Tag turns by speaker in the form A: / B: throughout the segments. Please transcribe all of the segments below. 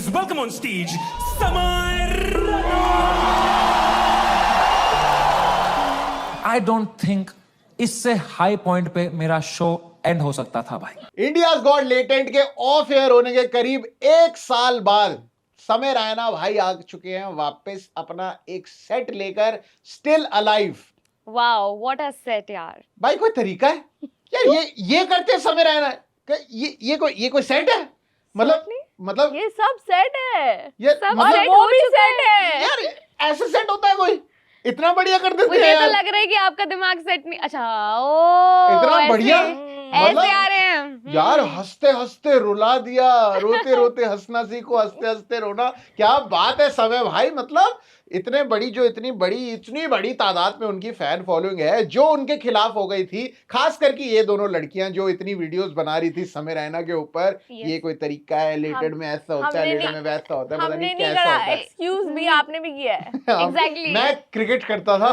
A: Please welcome on stage, Samar Rana.
B: I don't think इससे high point पे मेरा show and हो सकता था भाई।
C: इंडियाज गॉट लेटेंट के ऑफ एयर होने के करीब 1 साल बाद समय रैना भाई आ चुके हैं वापस अपना एक सेट लेकर, still alive.
D: Wow what a set यार।
C: भाई कोई तरीका है यार, ये करते हैं समय रैना? ये कोई सेट है? मतलब
D: ये सब सेट है,
C: ये
D: सब
C: मतलब
D: सेट वो भी सेट है
C: यार, ऐसे सेट होता है कोई? इतना बढ़िया कर देते
D: मुझे
C: हैं
D: तो
C: यार।
D: लग रहा है कि आपका दिमाग सेट नहीं। अच्छा ओ
C: इतना
D: ऐसे-
C: बढ़िया
D: ऐसे आ रहे हैं
C: यार, हंसते हंसते रुला दिया, रोते रोते हंसना सीखो, हंसते हंसते रोना। क्या बात है समय भाई, मतलब इतनी बड़ी तादाद में उनकी फैन फॉलोइंग है जो उनके खिलाफ हो गई थी, खास करके ये दोनों लड़कियां जो इतनी वीडियोस बना रही थी समय रैना के ऊपर। ये कोई तरीका है? लेटेड में ऐसा होता है, लेटेड में वैसा होता है, पता
D: हमने
C: नहीं
D: नहीं
C: कैसा
D: करा।
C: होता है।
D: एक्सक्यूज मी, आपने भी किया है। एग्जैक्टली
C: मैं क्रिकेट करता था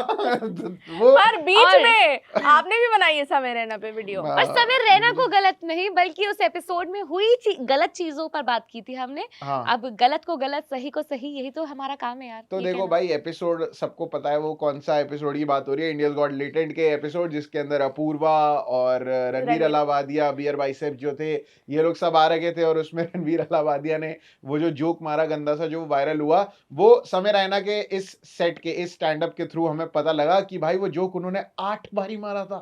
C: वो
E: पर बीच
D: और-
E: में आपने भी बनाई है समय रैना पे वीडियो।
D: और समीर रैना को गलत नहीं बल्कि उस एपिसोड में हुई गलत चीजों पर बात की थी हमने।
C: हाँ।
D: अब गलत को गलत, सही को सही, यही तो हमारा काम है यार।
C: तो
D: ये
C: देखो
D: कहना।
C: भाई, एपिसोड सबको पता है वो कौन सा एपिसोड की बात हो रही है। इंडियाज गॉट लेटेंट के एपिसोड, जिसके अंदर अपूर्वा और रणवीर अलाहाबादिया, बियर बाइसेप जो थे, ये लोग सब आ रखे थे। और उसमें रणवीर अलाहाबादिया ने वो जो जोक मारा गंदा सा, जो वायरल हुआ, वो समय रैना के इस सेट के, इस स्टैंड अप के थ्रू हमें पता लगा कि भाई वो जोक उन्होंने 8 बार ही मारा था।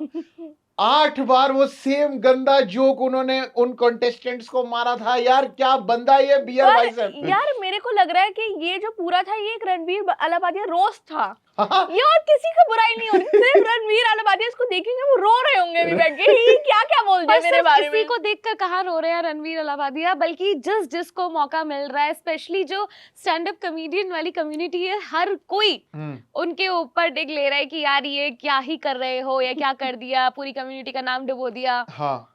C: 8 बार वो सेम गंदा जोक उन्होंने उन कंटेस्टेंट्स को मारा था। यार क्या बंदा ये बियर
E: पर
C: बाइसेप।
E: यार मेरे को लग रहा है कि ये जो पूरा था ये एक रणवीर अलाहाबादिया रोस्ट था।
C: हाँ।
E: ये और किसी का बुराई नहीं हो रही, सिर्फ रणवीर अलाहाबादिया इसको देखेंगे वो रो रहे होंगे अभी बैठ के, ये क्या क्या बोल
D: पर
E: दिया मेरे
D: सिर्फ
E: बारे
D: इसी
E: में।
D: को देखकर कहाँ रो रहे हैं रणवीर अलाहाबादिया, बल्कि जिसको मौका मिल रहा है, स्पेशली जो स्टैंड अप कॉमेडियन वाली कम्युनिटी है, हर कोई उनके ऊपर डिग ले रहा है कि यार ये क्या ही कर रहे हो, या क्या कर दिया, पूरी कम्युनिटी का नाम डुबो दिया।
C: हाँ,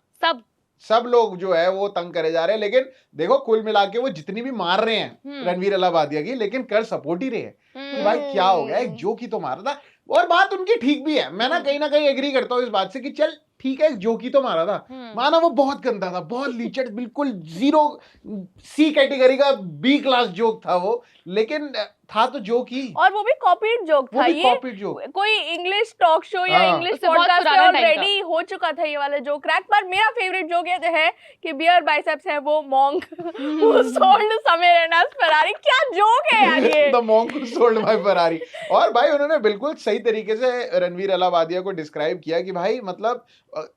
D: सब
C: लोग जो है वो तंग करे जा रहे हैं। लेकिन देखो, कुल मिला के वो जितनी भी मार रहे हैं रणवीर अलाहाबादिया की, लेकिन कर सपोर्ट ही रहे हैं कि भाई क्या हो गया, एक जोक ही तो मारा था। और बात उनकी ठीक भी है, मैं ना कहीं ना कहीं एग्री करता हूँ इस बात से कि चल ठीक है, जोक ही तो मारा था। माना वो बहुत गंदा था, बहुत लीचड़, बिल्कुल 0 C कैटेगरी का B क्लास जोक था वो, लेकिन था तो जोक ही,
E: और वो भी कॉपीड जोक
C: वो
E: था।
C: भी
E: ये
C: कॉपीड जोक।
E: कोई इंग्लिश टॉक शो या
C: हाँ।
E: इंग्लिश
D: उससे बहुत
E: पॉडकास्ट पे
D: पुराना time
E: ऑलरेडी हो चुका था ये वाला जोक क्रैक। पर मेरा फेवरेट जोक ये है कि बियर बाइसेप्स है वो मॉन्क हु सोल्ड समय रैना's Ferrari। क्या जोक है यार ये।
C: The monk who sold my Ferrari. और भाई उन्होंने बिल्कुल सही तरीके से रणवीर अलाहाबादिया को डिस्क्राइब किया कि भाई मतलब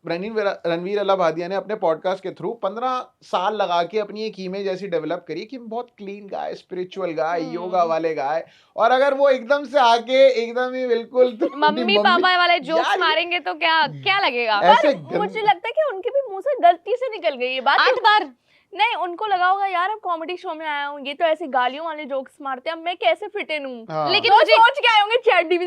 C: रणवीर अलाहाबादिया ने अपने पॉडकास्ट के थ्रू 15 साल लगा के अपनी एक इमेज ऐसी डेवलप करी कि बहुत क्लीन गाय, स्पिरिचुअल गाय, योगा वाले गाय। और अगर वो एकदम से आके एकदम ही बिल्कुल
D: मम्मी पापा वाले जोक्स
C: यार,
D: मारेंगे तो क्या क्या लगेगा।
C: ऐसे
E: मुझे लगता है कि उनके भी मुंह से गलती से निकल गई ये बात।
D: 8 बार
E: नहीं, उनको लगा होगा यार अब कॉमेडी शो में आया हूँ, ये तो ऐसे गालियों वाले जोक्स मारते हैं, अब मैं कैसे फिट इन हूँ।
C: हाँ।
D: लेकिन
E: तो
D: मुझे
E: सोच के आए होंगे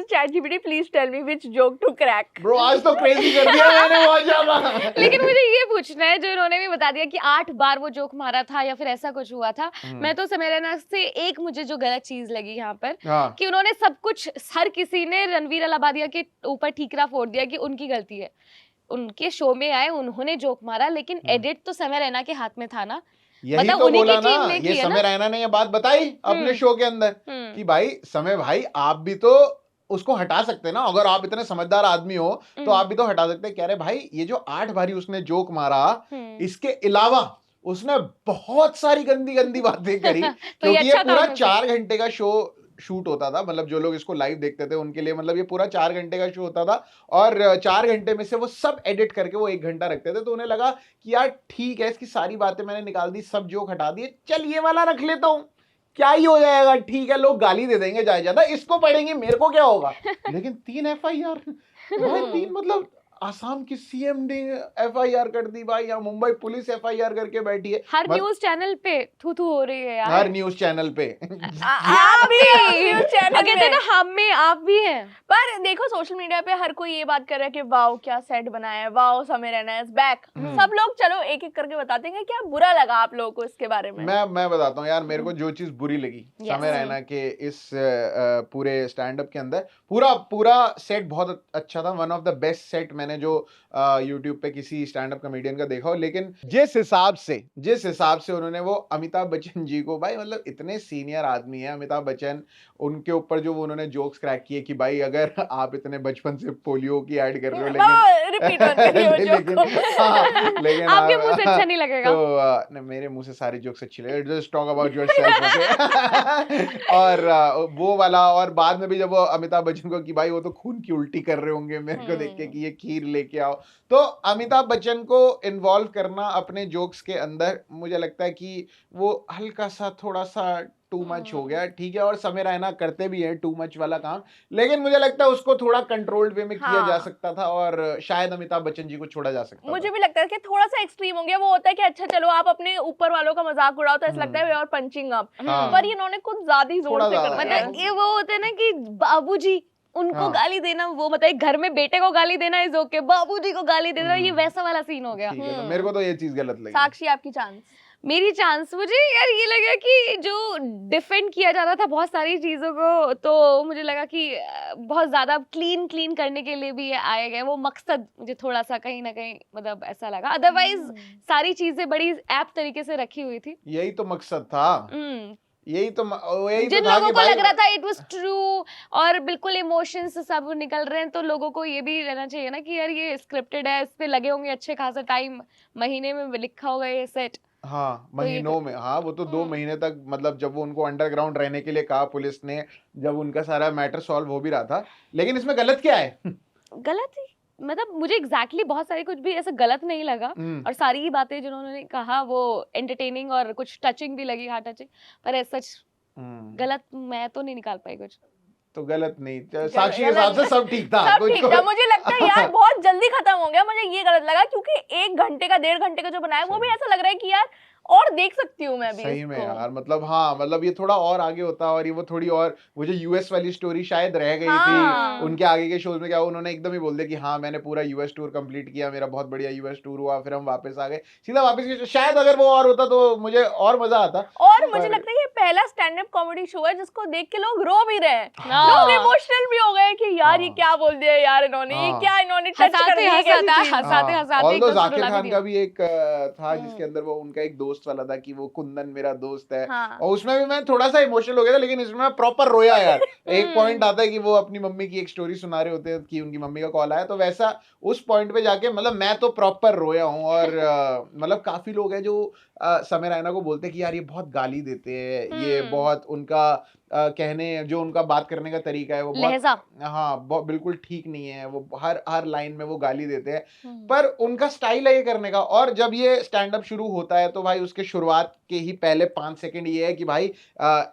E: ChatGPT please tell me which joke to crack.
C: Bro आज तो क्रेजी कर दिया मैंने बहुत ज्यादा।
D: लेकिन मुझे ये पूछना है, जो इन्होंने भी बता दिया कि 8 बार वो जोक मारा था या फिर ऐसा कुछ हुआ था, मैं तो समय रैना से एक मुझे जो गलत चीज लगी यहाँ पर
C: हाँ।
D: कि उन्होंने सब कुछ, हर किसी ने रणवीर अलाहाबादिया के ऊपर ठीकरा फोड़ दिया कि उनकी गलती है। उनके शो में आए, उन्होंने जोक मारा, लेकिन एडिट तो समय रैना के हाथ में था ना।
C: यही
D: मतलब
C: तो
D: उन्हीं की
C: बोला
D: टीम
C: ना,
D: ने
C: ये
D: की है
C: समय
D: ना।
C: रैना ने ये बात बताई अपने शो के अंदर कि भाई समय भाई आप भी तो उसको हटा सकते हैं ना, अगर आप इतने समझदार आदमी हो तो आप भी तो हटा सकते हैं। कह रहे भाई ये जो 8 बारी उसने जोक मारा, इसके अलावा उसने बहुत सारी गंदी गंदी बातें करी
D: तो ये
C: क्योंकि ये
D: अच्छा था
C: पूरा
D: उनमें से।
C: 4 घंटे का शो शूट होता था। मतलब जो लोग इसको लाइव देखते थे उनके लिए मतलब ये पूरा 4 घंटे का शो होता था। और 4 घंटे में से वो सब एडिट करके वो 1 घंटा रखते थे। तो उन्हें लगा कि यार ठीक है, इसकी सारी बातें मैंने निकाल दी, सब जोक हटा दिए, चल ये वाला रख लेता हूँ, क्या ही हो जाएगा, ठीक है, लोग गाली दे देंगे ज्यादा, इसको पढ़ेंगे, मेरे को क्या होगा। लेकिन 3 FIR भाई, 3 मतलब आसाम की CM ने FIR कर दी भाई, या मुंबई पुलिस FIR करके बैठी है।
D: हर न्यूज चैनल पे थू थू हो रही है यार।
C: हर न्यूज चैनल पे
E: आप भी न्यूज़ चैनल
D: कहते हैं
E: में।
D: ना, हम में आप भी हैं।
E: पर देखो सोशल मीडिया पे हर कोई ये बात कर रहा है कि वाओ क्या सेट बनाया है, वाओ समय रैना इज बैक। सब लोग चलो एक एक करके बताते हैं क्या बुरा लगा आप लोगों को इसके बारे में।
C: मैं बताता हूँ यार, मेरे को जो चीज बुरी लगी
D: Yes.
C: समय रैना के इस पूरे स्टैंड अप के अंदर, पूरा सेट बहुत अच्छा था। One of the best set मैंने मैंने जो यूट्यूब पे किसी स्टैंड अप कॉमेडियन का देखा हो, लेकिन जिस हिसाब से उन्होंने वो अमिताभ बच्चन जी को, भाई मतलब इतने सीनियर आदमी है अमिताभ बच्चन, उनके ऊपर जो वो उन्होंने जोक्स क्रैक किए कि भाई अगर आप इतने बचपन से पोलियो की ऐड कर रहे हो,
E: रिपीट मत करिए वो joke को।
C: लेकिन
D: आपके मुंह से अच्छा नहीं लगेगा।
C: तो मेरे मुंह से सारे जोक्स अच्छे लगे, just talk about yourself, okay. और वो वाला, और बाद में भी जब वो अमिताभ बच्चन को कि भाई वो तो खून की उल्टी कर रहे होंगे मेरे को देख के कि ये खीर लेके आओ, तो अमिताभ बच्चन को इन्वॉल्व करना अपने जोक्स के अंदर, मुझे लगता है कि वो हल्का सा थोड़ा सा टू मच हो गया, ठीक है। और समय रैना करते भी हैं टू मच वाला काम, लेकिन मुझे लगता है उसको थोड़ा कंट्रोल्ड वे में किया जा सकता था, और शायद अमिताभ बच्चन जी को छोड़ा जा सकता
E: मुझे
C: था।
E: भी लगता है कि थोड़ा सा एक्सट्रीम हो गया। वो होता है कि अच्छा चलो आप अपने ऊपर वालों का मजाक उड़ाओ तो ऐसा लगता है और पंचिंग अप, पर इन्होंने कुछ ज्यादा ही जोर
C: थोड़ा
E: से कर
C: ज्यादा,
E: दिया।
D: मतलब ये वो होता है ना कि बाबूजी उनको गाली देना, वो मतलब घर में बेटे को गाली देना इज ओके, बाबूजी को गाली देना ये वैसा वाला सीन हो गया।
C: ठीक है, तो मेरे को तो ये चीज गलत लगी।
E: साक्षी आपकी चांस।
D: मेरी चांस, मुझे यार ये लगा कि जो डिफेंड किया जा रहा था बहुत सारी चीजों को, तो मुझे लगा कि बहुत ज्यादा क्लीन करने के लिए भी ये आए गए, वो मकसद मुझे थोड़ा सा कहीं ना कहीं मतलब ऐसा लगा। अदरवाइज सारी चीजें बड़ी ऐप तरीके से रखी हुई थी।
C: यही तो मकसद था, यही तो
D: जिन
C: था
D: लोगों
C: कि
D: को
C: भाई
D: लग रहा था इट वाज ट्रू और बिल्कुल इमोशंस सब निकल रहे हैं, तो लोगों को ये भी रहना चाहिए ना कि यार ये स्क्रिप्टेड है, इस पे लगे होंगे अच्छे खासा टाइम, महीने में लिखा होगा ये सेट।
C: हाँ, महीनों में, हाँ वो तो 2 महीने तक, मतलब जब वो उनको अंडरग्राउंड रहने के लिए कहा पुलिस ने, जब उनका सारा मैटर सॉल्व हो भी रहा था, लेकिन इसमें गलत क्या है?
D: गलत ही मतलब मुझे एग्जैक्टली बहुत सारी कुछ भी ऐसा गलत नहीं लगा, और सारी ही बातें जिन्होंने कहा वो एंटरटेनिंग और कुछ टचिंग भी लगी, हार्ट टचिंग, पर ऐसा सच गलत मैं तो नहीं निकाल पाई कुछ।
C: तो गलत नहीं, साक्षी के हिसाब से सब ठीक था,
E: सब ठीक था। मुझे लगता है यार बहुत जल्दी खत्म हो गया, मुझे ये गलत लगा, क्योंकि 1 घंटे का 1.5 घंटे का जो बनाया वो भी ऐसा लग रहा है कि यार और देख सकती हूँ मैं भी
C: सही में
E: इसको।
C: यार, मतलब हाँ, मतलब ये थोड़ा और आगे होता, और ये वो थोड़ी और वो जो यूएस वाली स्टोरी शायद रह गई थी उनके आगे के शोज में, क्या उन्होंने एकदम ही बोल दिया कि हाँ मैंने पूरा यूएस टूर कंप्लीट किया, मेरा बहुत बढ़िया यूएस टूर हुआ, फिर हम वापस आ गए सीधा वापस। शायद अगर वो और होता तो मुझे और मजा आता।
E: और मुझे लगता है ये पहला स्टैंड अप कॉमेडी शो है जिसको देख के लोग रो भी रहे हैं, लोग इमोशनल भी हो गए कि यार ये क्या बोल दिया यार इन्होंने, ये क्या इन्होंने टच कर दिया,
D: हंसाते
C: जाकिर खान का भी एक था जिसके अंदर वो उनका एक दोस्त वाला था कि वो कुंदन मेरा दोस्त है, और उसमें भी मैं थोड़ा सा इमोशनल हो गया था, लेकिन इसमें मैं प्रॉपर रोया यार। एक पॉइंट आता है कि वो अपनी मम्मी की एक स्टोरी सुना रहे होते हैं कि उनकी मम्मी का कॉल आया, तो वैसा उस पॉइंट पे जाके मतलब मैं तो प्रॉपर रोया हूँ। और मतलब काफी लोग हैं जो समय रैना को बोलते हैं कि यार ये बहुत गाली देते हैं, ये बहुत उनका कहने जो उनका बात करने का तरीका है वो बहुत, हाँ बहुत बिल्कुल ठीक नहीं है, वो हर लाइन में वो गाली देते हैं, पर उनका स्टाइल है ये करने का। और जब ये स्टैंड अप शुरू होता है तो भाई उसके शुरुआत के ही पहले 5 सेकंड ये है कि भाई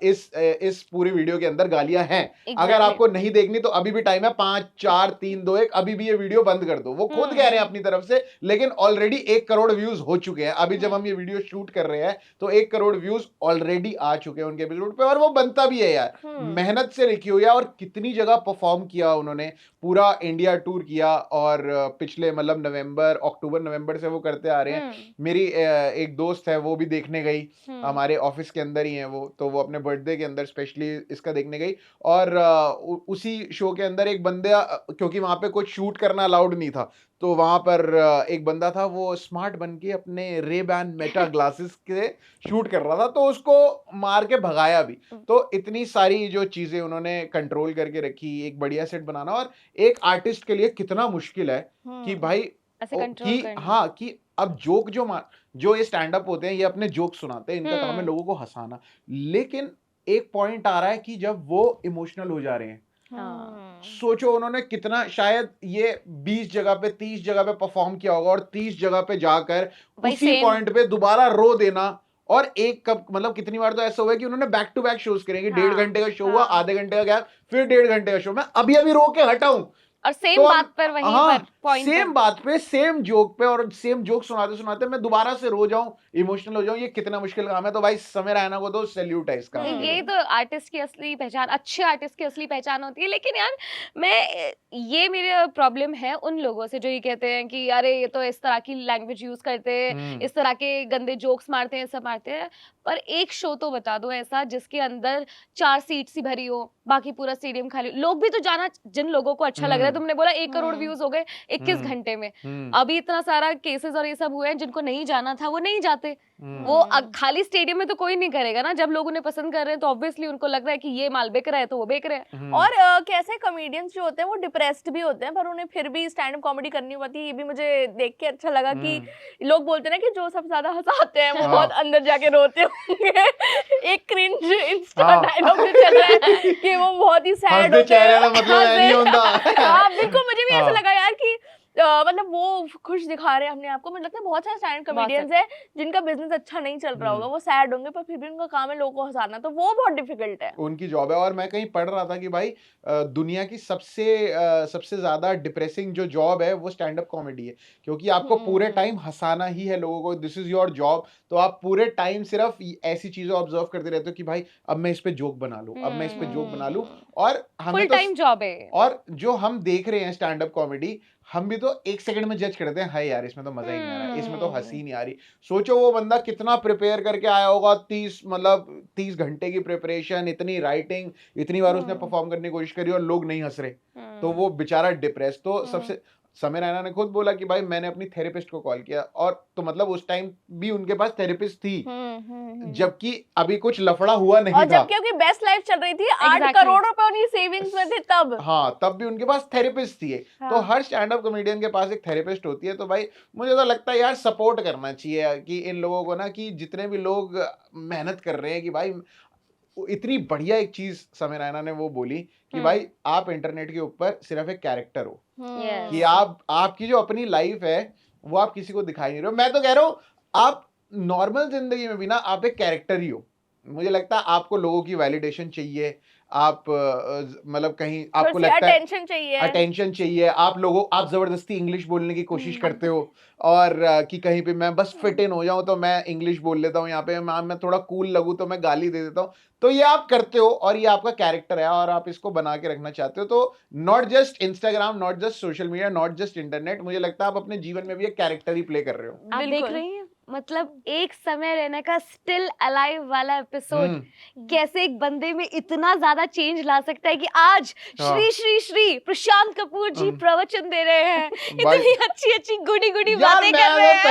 C: इस पूरी वीडियो के अंदर गालियां हैं, अगर आपको नहीं देखनी तो अभी भी टाइम है, 5 4 3 2 1 अभी भी ये वीडियो बंद कर दो। वो खुद कह रहे हैं अपनी तरफ से, लेकिन ऑलरेडी 1 करोड़ व्यूज हो चुके हैं। अभी जब हम ये वीडियो शूट कर रहे हैं तो 1 करोड़ व्यूज ऑलरेडी आ चुके हैं उनके एपिसोड पे, और वो बनता भी है यार, मेहनत से लिखी हुई है। और कितनी जगह परफॉर्म किया उन्होंने, पूरा इंडिया टूर किया, और पिछले मतलब अक्टूबर नवंबर से वो करते आ रहे हैं। मेरी एक दोस्त है वो भी देखने गई, हमारे ऑफिस के अंदर ही है वो, तो वो अपने बर्थडे के अंदर स्पेशली इसका देखने गई। और उसी शो के अंदर एक बंदा, क्योंकि वहां पे कुछ शूट करना अलाउड नहीं था, तो वहां पर एक बंदा था वो स्मार्ट बन के अपने रे-बैन मेटा ग्लासेस के शूट कर रहा था, तो उसको मार के भगाया भी। तो इतनी सारी जो चीजें उन्होंने कंट्रोल करके रखी, एक बढ़िया सेट बनाना, और एक आर्टिस्ट के लिए कितना मुश्किल है कि भाई कि हाँ कि अब जोक जो ये स्टैंड अप होते हैं, ये अपने जोक सुनाते हैं, इनका काम है लोगों को हंसाना, लेकिन एक पॉइंट आ रहा है कि जब वो इमोशनल हो जा रहे हैं, सोचो उन्होंने कितना, शायद ये 20 जगह पे 30 जगह पे परफॉर्म किया होगा, और 30 जगह पे जाकर उसी पॉइंट पे दोबारा रो देना। और एक कब मतलब कितनी बार तो ऐसा हुआ है कि उन्होंने बैक टू बैक शोज करेंगे, 1.5 घंटे का शो हुआ, आधे घंटे का गैप, फिर 1.5 घंटे का शो, मैं अभी रो के हटाऊं,
D: और सेम बात पर वहीं पर पॉइंट,
C: सेम बात पे सेम जोक पे, और सेम जोक सुनाते सुनाते मैं दोबारा से रो जाऊं, इमोशनल हो जाऊं, ये कितना मुश्किल काम है। तो भाई समय रैना को तो सैल्यूट है इसका।
D: ये तो आर्टिस्ट की असली पहचान, अच्छे आर्टिस्ट की असली पहचान होती है। लेकिन यार ये मेरा प्रॉब्लम है उन लोगों से जो ये कहते हैं कि अरे ये तो इस तरह की लैंग्वेज यूज करते हैं, इस तरह के गंदे जोक्स मारते हैं, सब मारते हैं, पर एक शो तो बता दो ऐसा जिसके अंदर 4 सीट्स ही भरी हो, बाकी पूरा स्टेडियम खाली, लोग भी तो जाना, जिन लोगों को अच्छा लग रहा है, तुमने बोला 1 करोड़ व्यूज हो गए 21 घंटे में, अभी इतना सारा केसेस और ये सब हुए हैं, जिनको नहीं जाना था वो नहीं जाते, वो खाली स्टेडियम में तो कोई नहीं करेगा ना, जब लोग उन्हें पसंद कर रहे हैं तो ऑब्वियसली उनको लग रहा है कि ये माल बिक रहा है तो वो बेच रहे हैं।
E: और कैसे कॉमेडियंस जो होते हैं वो डिप्रेस्ड भी होते हैं पर उन्हें फिर भी स्टैंड अप कॉमेडी करनी होती है, ये भी मुझे देख के अच्छा लगा कि लोग बोलते हैं ना कि जो सबसे ज्यादा हंसाते हैं वो बहुत अंदर जाके रोते होंगे। एक क्रिंज इंस्टा डायलॉग जो चल रहा है कि वो बहुत ही सैड होते हैं,
C: मतलब नहीं होता।
E: हाँ बिल्कुल, मुझे भी ऐसा लगा यार कि मतलब वो खुश दिखा रहे हैं अपने आप को। मुझे लगता है बहुत सारे स्टैंड कॉमेडियंस हैं जिनका बिजनेस अच्छा नहीं चल रहा होगा, वो सैड होंगे पर फिर भी उनका काम है लोगों को हंसाना, तो वो बहुत डिफिकल्ट है,
C: उनकी जॉब है। और मैं कहीं पढ़ रहा था कि भाई दुनिया की सबसे ज्यादा डिप्रेसिंग जो जॉब है वो स्टैंड अप कॉमेडी है, क्योंकि आपको पूरे टाइम हंसाना ही है लोगों को, दिस इज योर जॉब। तो आप पूरे टाइम सिर्फ ऐसी चीजें ऑब्जर्व करते रहते हो कि भाई अब मैं इस पे जोक बना लूं, अब मैं इस पे जोक बना लूं। और हमें
D: फुल टाइम जॉब है।
C: और जो हम देख रहे हैं स्टैंड अप कॉमेडी, हम भी तो 1 सेकंड में जज करते हैं, हाय यार इसमें तो मजा ही नहीं आ रहा, इसमें तो हंसी नहीं आ रही। सोचो वो बंदा कितना प्रिपेयर करके आया होगा, 30 घंटे की प्रिपरेशन, इतनी राइटिंग, इतनी बार उसने परफॉर्म करने की कोशिश करी और लोग नहीं हंस रहे, तो वो बेचारा डिप्रेस। तो सबसे समय रैना ने खुद बोला कि भाई मैंने अपनी थेरेपिस्ट को कॉल किया, और तो मतलब उस टाइम भी उनके पास थेरेपिस्ट थी, जबकि अभी कुछ लफड़ा हुआ नहीं
E: और
C: था,
E: जबकि उनकी बेस्ट लाइफ चल रही थी, 8 करोड़ रुपए उनकी सेविंग्स में थे तब।
C: हाँ, तब भी उनके पास थेरेपिस्ट थी।
E: हाँ।
C: तो हर स्टैंड अप कॉमेडियन के पास एक थेरेपिस्ट होती है। तो भाई मुझे तो लगता है यार सपोर्ट करना चाहिए कि इन लोगों को ना, कि जितने भी लोग मेहनत कर रहे हैं, कि भाई इतनी बढ़िया एक चीज समय रैना ने वो बोली कि भाई आप इंटरनेट के ऊपर सिर्फ एक कैरेक्टर हो, कि आपकी जो अपनी लाइफ है वो आप किसी को दिखाई नहीं रहे हो। मैं तो कह रहा हूँ आप नॉर्मल जिंदगी में भी ना आप एक कैरेक्टर ही हो। मुझे लगता है आपको लोगों की वैलिडेशन चाहिए, आप मतलब कहीं आपको लगता है अटेंशन चाहिए, आप जबरदस्ती इंग्लिश बोलने की कोशिश करते हो, और कि कहीं पे मैं बस फिट इन हो जाऊं तो मैं इंग्लिश बोल लेता हूं, यहाँ पे मैं थोड़ा कूल लगूं तो मैं गाली दे देता हूं। तो ये आप करते हो और ये आपका कैरेक्टर है और आप इसको बना के रखना चाहते हो। तो not just Instagram, not just social media, not just internet, मुझे लगता है आप अपने जीवन में भी एक कैरेक्टर ही प्ले कर रहे हो।
D: आप देख रही हैं मतलब एक समय रहने का स्टिल अलाइव वाला एपिसोड कैसे एक बंदे में इतना ज्यादा चेंज ला सकता है कि आज श्री श्री श्री प्रशांत कपूर जी प्रवचन दे रहे हैं, इतनी अच्छी अच्छी गुडी गुडी बातें कर रहे हैं।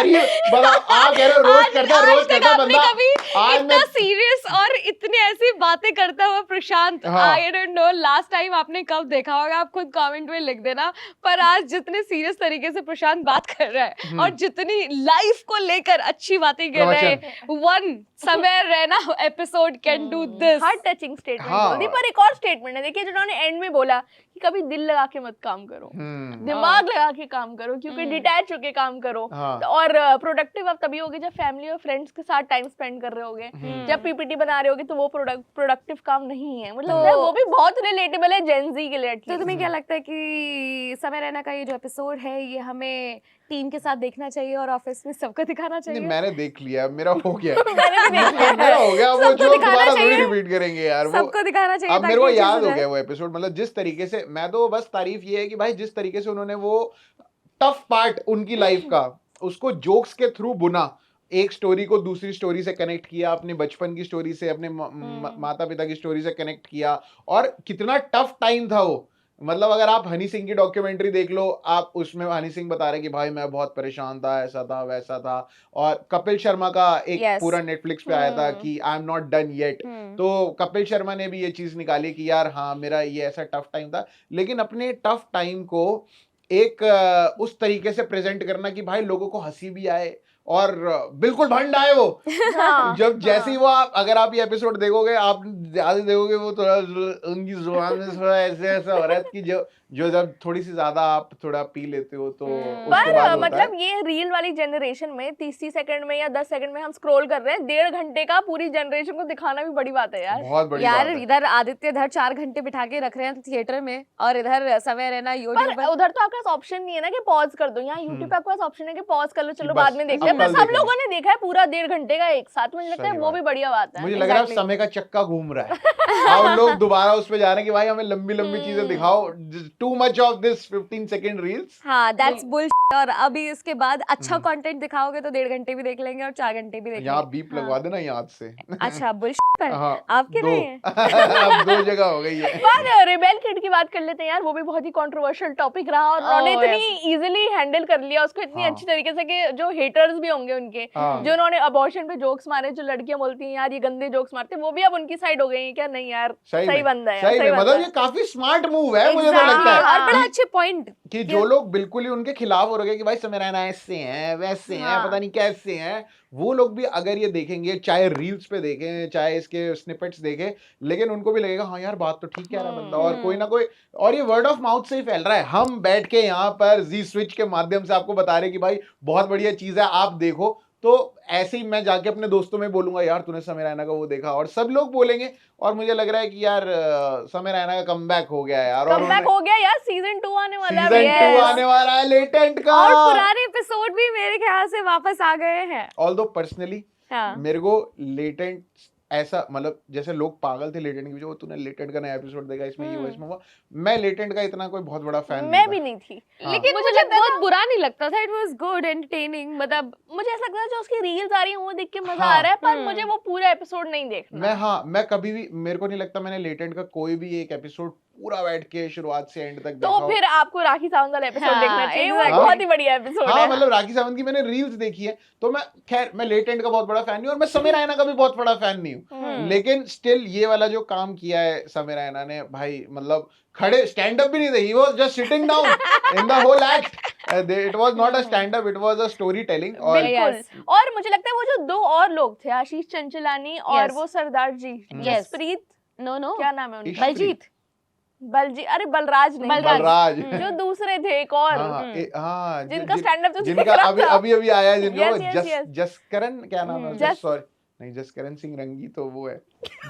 D: आज इतना सीरियस और इतने ऐसी बातें करता हुआ Prashant, I don't know last time आपने कब देखा होगा, आप खुद कमेंट में लिख देना, पर आज जितने सीरियस तरीके से प्रशांत बात कर रहा है और जितनी लाइफ को लेकर अच्छी बातें कर रहे हैं, वन समय Raina episode can do this.
E: Heart touching statement. पर एक और स्टेटमेंट है, देखिए जिन्होंने एंड में बोला कि कभी दिल लगा के मत काम करो, दिमाग लगा के काम करो, क्योंकि डिटैच होके काम करो। और प्रोडक्टिव आप तभी होगे जब फैमिली और फ्रेंड्स के साथ टाइम स्पेंड कर रहे होगे। जब पीपीटी बना रहे होगे तो वो प्रोडक्टिव काम नहीं है। मतलब वो भी बहुत रिलेटेबल है जेन ज़ी के लिए।
D: तो तुम्हें क्या लगता है कि समय रैना का ये जो एपिसोड है ये हमें टीम के साथ देखना चाहिए और ऑफिस में सबको दिखाना चाहिए?
C: मैंने देख लिया, मेरा हो गया। मेरा हो गया, वो जो दोबारा थोड़ी रिपीट करेंगे यार, वो
D: सबको दिखाना चाहिए।
C: अब मेरे को याद हो गया वो एपिसोड। मतलब जिस तरीके से, मैं तो बस तारीफ ये है कि भाई जिस तरीके से उन्होंने वो टफ पार्ट उनकी लाइफ का उसको जोक्स के थ्रू बुना, एक स्टोरी को दूसरी स्टोरी से कनेक्ट किया, अपने बचपन की स्टोरी से, अपने माता पिता की स्टोरी से कनेक्ट किया, और कितना टफ टाइम था वो। मतलब अगर आप हनी सिंह की डॉक्यूमेंट्री देख लो, आप उसमें हनी सिंह बता रहे कि भाई मैं बहुत परेशान था, ऐसा था वैसा था। और कपिल शर्मा का एक पूरा नेटफ्लिक्स पे आया था कि I am not done yet, तो कपिल शर्मा ने भी ये चीज निकाली कि यार हाँ मेरा ये ऐसा टफ टाइम था, लेकिन अपने टफ टाइम को एक उस तरीके से प्रेजेंट करना कि भाई लोगों को हंसी भी आए और बिल्कुल भंड आए वो। जब जैसे ही वो अगर आप ये एपिसोड देखोगे, आप ज्यादा देखोगे वो थोड़ा उनकी जुबान में थोड़ा ऐसे ऐसा हो रहा है कि जो जब थोड़ी सी ज्यादा आप थोड़ा पी लेते हो तो उसके बाद
E: मतलब ये रील वाली जनरेशन में 30 सेकंड में या 10 सेकंड में हम स्क्रॉल कर रहे हैं, 1.5 घंटे का पूरी जनरेशन को दिखाना भी बड़ी बात है यार।
C: बहुत बड़ी
D: यार
C: बात है।
D: इधर आदित्य इधर 4 घंटे बिठा के रख रहे हैं थिएटर में और इधर समय रहना यूट्यूब पर।
E: उधर तो आपके पास ऑप्शन नहीं है ना कि पॉज कर दो। यहाँ यूट्यूब पे आपके पास ऑप्शन है कि पॉज कर लो, चलो बाद में देखते हैं,
C: कल
E: सब लोगों ने देखा है पूरा 1.5 घंटे का एक साथ, मुझे लगता है
C: सही
E: वो
C: बात।
E: भी बढ़िया बात है।
C: मुझे लग रहा है समय का चक्का घूम रहा है और लोग दोबारा उस पे जा रहे हैं कि भाई हमें लंबी लंबी चीजें दिखाओ, too much of this 15 second reels.
D: हाँ, दैट्स बुलशिट। और अभी इसके बाद अच्छा कंटेंट दिखाओगे तो 1.5 घंटे भी देख लेंगे और 4 घंटे भी देख
C: यहाँ
D: लेंगे।
C: बीप लगवा देना याद से।
D: अच्छा, बुलशिट पर
C: हाँ,
D: आपके
C: दो।
D: नहीं है?
C: अब 2 जगह हो गई है।
E: पर रेबेल किड की बात कर लेते हैं यार, वो भी बहुत ही कंट्रोवर्शियल टॉपिक रहा और उन्होंने
D: Oh,
E: इतनी इजीली हैंडल कर लिया उसको इतनी
C: हाँ।
E: अच्छी तरीके से कि जो हेटर्स भी होंगे उनके,
C: हाँ।
E: जो उन्होंने अबॉर्शन पे जोक्स मारे, जो लड़कियां बोलती हैं यार ये गंदे जोक्स मारते हैं, वो भी अब उनकी साइड हो गई है क्या, नहीं यार सही बंदा है,
C: सही में
E: बंदा
C: मतलब
E: है।
C: ये काफी स्मार्ट मूव है मुझे तो लगता है
D: और बड़ा अच्छे पॉइंट
C: कि जो लोग बिल्कुल ही उनके खिलाफ हो रहे हैं कि भाई समय रैना ऐसे हैं वैसे हैं
E: हाँ।
C: पता नहीं कैसे हैं, वो लोग भी अगर ये देखेंगे, चाहे रील्स पे देखें चाहे इसके स्निपेट्स देखें, लेकिन उनको भी लगेगा हाँ यार बात तो ठीक कह रहा है बंदा, और कोई ना कोई, और ये वर्ड ऑफ माउथ से ही फैल रहा है। हम बैठ के यहाँ पर जी स्विच के माध्यम से आपको बता रहे कि भाई बहुत बढ़िया चीज है आप देखो, तो ऐसे ही मैं जाके अपने दोस्तों में बोलूंगा यार तूने समय रैना का वो देखा, और सब लोग बोलेंगे, और मुझे लग रहा है कि यार समय रैना का कमबैक हो गया है यार, और
E: कमबैक हो गया यार, सीजन 2 आने वाला है।
C: सीजन 2 आने वाला है लेटेंट का,
D: और पुराने एपिसोड भी मेरे ख्याल से वापस आ गए हैं।
C: ऑल्दो पर्सनली
D: हाँ।
C: मेरे को लेटेंट ऐसा मतलब जैसे लोग पागल थे लेटेंट के पीछे, वो तूने लेटेंट का नया एपिसोड देखा इसमें ये हुआ इसमें हुआ, मैं लेटेंट का इतना कोई बहुत बड़ा फैन
E: मैं भी नहीं थी,
C: हाँ।
D: लेकिन
E: मुझे
D: मुझे
E: लगता है
D: बहुत बुरा नहीं लगता था। It was good, entertaining. मतलब
E: मुझे ऐसा लगता है जो उसकी रील्स आ रही हैं वो देख के मजा
C: हाँ।
E: आ रहा है, पर मुझे वो पूरा एपिसोड नहीं देखना।
C: मैं कभी भी, मेरे को नहीं लगता मैंने लेटेंट का कोई भी एक एपिसोड पूरा बैठ के शुरुआत से एंड तक देखा
E: तो
C: हो।
E: फिर आपको राखी सावंत वाला एपिसोड
D: हाँ,
E: देखना चाहिए, वो
D: exactly।
E: बहुत ही बढ़िया एपिसोड
C: हाँ
E: है।
C: मतलब राखी सावंत की मैंने रील्स देखी है, तो मैं खैर मैं लेटेंट का बहुत बड़ा फैन नहीं हूँ, और मैं समय रैना का भी बहुत बड़ा फैन नहीं हूँ, लेकिन स्टिल ये वाला जो काम किया है समय रैना ने भाई, मतलब खड़े स्टैंड अप भी नहीं थे, he was just sitting down in the whole act, it was not a stand up, it was a story telling. और
E: बिल्कुल। और मुझे लगता है वो जो 2 और लोग थे, आशीष चंचलानी और
D: Yes।
E: वो सरदार जी, जसप्रीत,
D: नो
E: क्या नाम है उनका,
C: ईशप्रीत।
D: बलजीत।
E: बलजी, अरे बलराज नहीं,
C: बलराज
E: जो दूसरे थे एक और,
C: हाँ
E: जिनका stand up तो
C: जिनका
E: दिख रहा था।
C: अभी आया है, जिनका
E: Yes,
C: वो
E: yes, yes।
C: जसकरण क्या नाम है,
E: जस-
C: सॉरी नहीं जसकरण सिंह रंगी तो वो है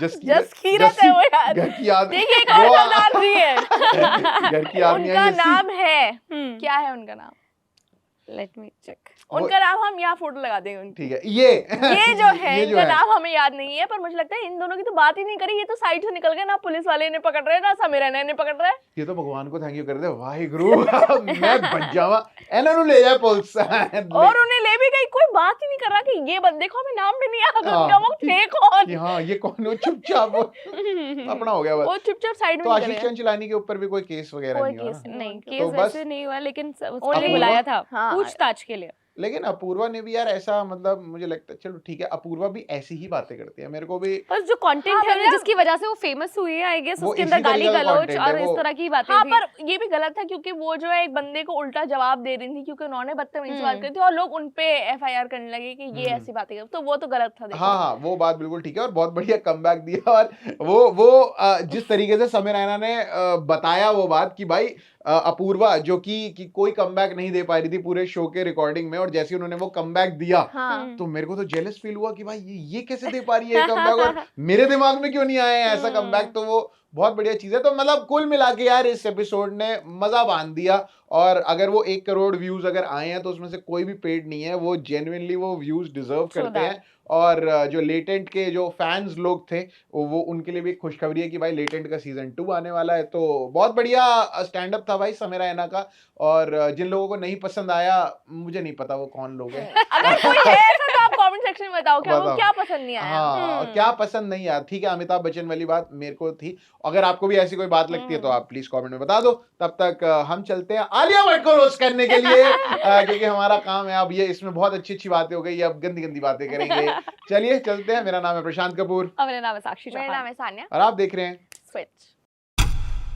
E: जसकीरत है वो यार।
C: घर की याद
E: देखिए एक और सरदार जी है,
C: घर की याद नहीं
E: उनका
C: आई
E: नाम है, क्या है उनका नाम,
D: लेट मी चेक।
E: उनका नाम हम यहाँ फोटो लगा देंगे उनकी।
C: ठीक है ये
E: ये जो है
C: ये जो
E: इनका
C: है।
E: नाम हमें याद नहीं है, पर मुझे लगता है इन दोनों की तो बात ही नहीं करी, ये तो साइड से निकल गए, ना पुलिस वाले ने पकड़ रहे ना समय रैना ने पकड़ रहे।
C: ये तो भगवान को थैंक यू कर दे, वाहिगुरु मैं बच जावा एना नु ले जाए पुलिस
E: और उन्हें ले भी गई, कोई बात ही नहीं कर रहा कि ये बंदे को हमें नाम भी नहीं याद
C: हाँ।
E: उनका, वो थे कौन,
C: कि हाँ ये कौन है, वो चुपचाप अपना हो गया
E: वो
C: बस।
E: चुपचाप साइड
C: तो
E: में
C: आशीष
E: निकल गए।
C: चंचलानी के ऊपर भी कोई केस वगैरह
E: कोई
C: नहीं हुआ
E: केस
C: ना?
D: नहीं,
C: तो
D: केस
C: बस-
D: वैसे नहीं हुआ, लेकिन उसने
C: अपूर्वा-
D: बुलाया था
E: हाँ।
D: पूछताछ के लिए।
C: लेकिन अपूर्वा ने भी यार ऐसा मतलब मुझे लगता है, चलो ठीक है अपूर्वा भी ऐसी ही बातें करती है, मेरे को भी
D: बस जो कंटेंट
E: हाँ,
D: है
E: मतलब-
D: जिसकी वजह से वो फेमस हुई है, आई गेस
C: वो
D: उसके
C: इसी
D: अंदर गाली
C: तरीके का
D: गलौज
C: content है,
D: और इस
C: वो-
D: तरह की बातें
E: हाँ,
D: थी।
E: पर ये भी गलत था क्योंकि वो जो है एक बंदे को उल्टा जवाब दे रही थी, क्योंकि उन्होंने बदतमीजी से बात करी थी और लोग उनपे एफआईआर करने लगे कि ये ऐसी बातें कर, तो वो तो गलत था। देखो
C: हाँ वो बात बिल्कुल ठीक है, और बहुत बढ़िया कमबैक दिया, और वो जिस तरीके से समय रैना ने बताया वो बात कि भाई अपूर्वा जो कि कोई कमबैक नहीं दे पा रही थी पूरे शो के रिकॉर्डिंग में, और जैसे उन्होंने वो कमबैक दिया
E: हाँ।
C: तो मेरे को तो जेलस फील हुआ कि भाई ये कैसे दे पा रही है कमबैक, और मेरे दिमाग में क्यों नहीं आया है ऐसा कमबैक, तो वो बहुत बढ़िया चीज है। तो मतलब कुल मिला के यार इस एपिसोड ने मजा बांध दिया, और अगर वो 1 करोड़ व्यूज अगर आए हैं तो उसमें से कोई भी पेड नहीं है, वो जेन्युइनली वो व्यूज डिजर्व करते हैं, और जो लेटेंट के जो फैंस लोग थे वो उनके लिए भी एक खुशखबरी है कि भाई लेटेंट का सीजन 2 आने वाला है। तो बहुत बढ़िया स्टैंड अप था भाई समय रैना का, और जिन लोगों को नहीं पसंद आया मुझे नहीं पता वो कौन लोग हैं
E: अगर कोई है ऐसा तो आप कमेंट सेक्शन में बताओ, क्या वो
C: बताओ।
E: क्या पसंद नहीं आया।
C: हाँ क्या पसंद नहीं आया, ठीक है अमिताभ बच्चन वाली बात मेरे को थी, अगर आपको भी ऐसी कोई बात लगती है तो आप प्लीज कमेंट में बता दो। तब तक हम चलते हैं आलिया भट्ट को रोस्ट करने के लिए क्योंकि हमारा काम है अब, ये इसमें बहुत अच्छी अच्छी बातें हो गई, अब गंदी गंदी बातें करेंगे। चलिए चलते हैं, मेरा नाम है प्रशांत कपूर
D: और मेरा नाम है साक्षी
E: मेरा
D: चौहान।
E: नाम है सान्या
C: और आप देख रहे हैं
E: स्विच।